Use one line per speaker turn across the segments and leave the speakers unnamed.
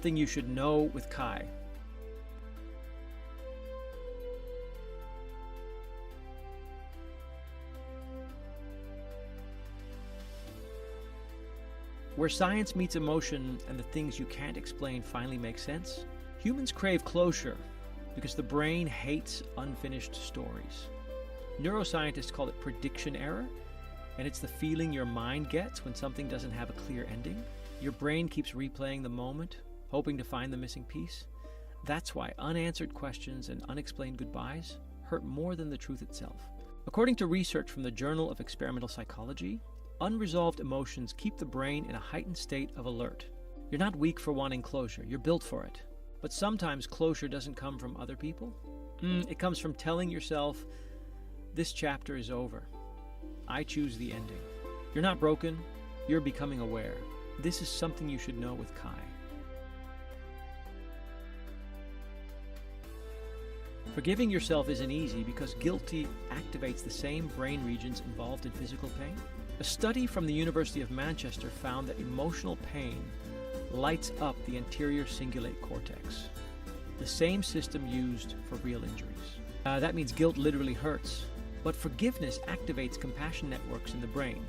Thing you should know with Kai. Where science meets emotion and the things you can't explain finally make sense, humans crave closure because the brain hates unfinished stories. Neuroscientists call it prediction error, and it's the feeling your mind gets when something doesn't have a clear ending. Your brain keeps replaying the moment, hoping to find the missing piece. That's why unanswered questions and unexplained goodbyes hurt more than the truth itself. According to research from the Journal of Experimental Psychology, unresolved emotions keep the brain in a heightened state of alert. You're not weak for wanting closure, you're built for it. But sometimes closure doesn't come from other people. It comes from telling yourself, this chapter is over. I choose the ending. You're not broken, you're becoming aware. This is something you should know with Kai. Forgiving yourself isn't easy because guilty activates the same brain regions involved in physical pain. A study from the University of Manchester found that emotional pain lights up the anterior cingulate cortex, the same system used for real injuries. That means guilt literally hurts, but forgiveness activates compassion networks in the brain,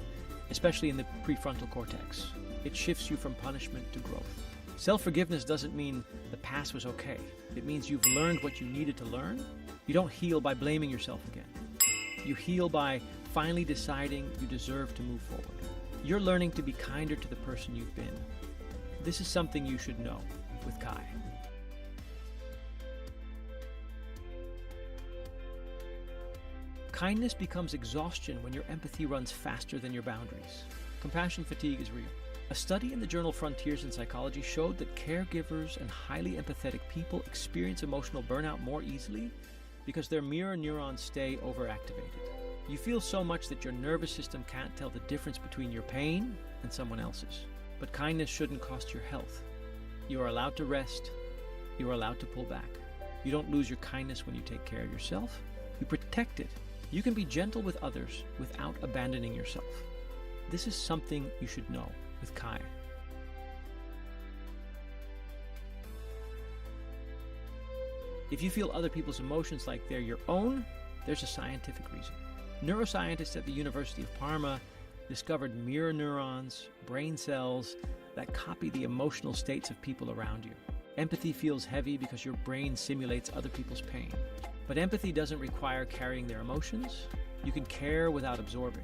especially in the prefrontal cortex. It shifts you from punishment to growth. Self-forgiveness doesn't mean the past was okay. It means you've learned what you needed to learn. You don't heal by blaming yourself again. You heal by finally deciding you deserve to move forward. You're learning to be kinder to the person you've been. This is something you should know with Kai. Kindness becomes exhaustion when your empathy runs faster than your boundaries. Compassion fatigue is real. A study in the journal Frontiers in Psychology showed that caregivers and highly empathetic people experience emotional burnout more easily because their mirror neurons stay overactivated. You feel so much that your nervous system can't tell the difference between your pain and someone else's. But kindness shouldn't cost your health. You are allowed to rest. You are allowed to pull back. You don't lose your kindness when you take care of yourself. You protect it. You can be gentle with others without abandoning yourself. This is something you should know with Kai. If you feel other people's emotions like they're your own, there's a scientific reason. Neuroscientists at the University of Parma discovered mirror neurons, brain cells, that copy the emotional states of people around you. Empathy feels heavy because your brain simulates other people's pain. But empathy doesn't require carrying their emotions. You can care without absorbing.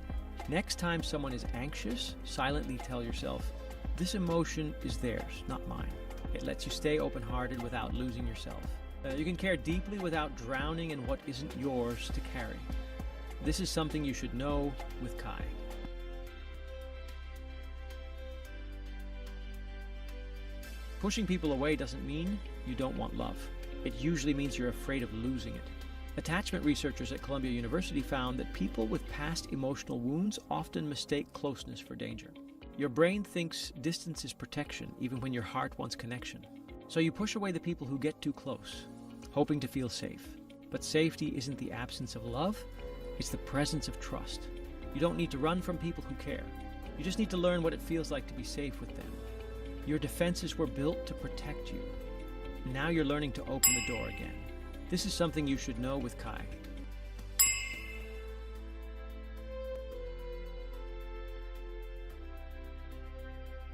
Next time someone is anxious, silently tell yourself, this emotion is theirs, not mine. It lets you stay open-hearted without losing yourself. You can care deeply without drowning in what isn't yours to carry. This is something you should know with Kai. Pushing people away doesn't mean you don't want love. It usually means you're afraid of losing it. Attachment researchers at Columbia University found that people with past emotional wounds often mistake closeness for danger. Your brain thinks distance is protection, even when your heart wants connection. So you push away the people who get too close, hoping to feel safe. But safety isn't the absence of love, it's the presence of trust. You don't need to run from people who care. You just need to learn what it feels like to be safe with them. Your defenses were built to protect you. Now you're learning to open the door again. This is something you should know with Kai.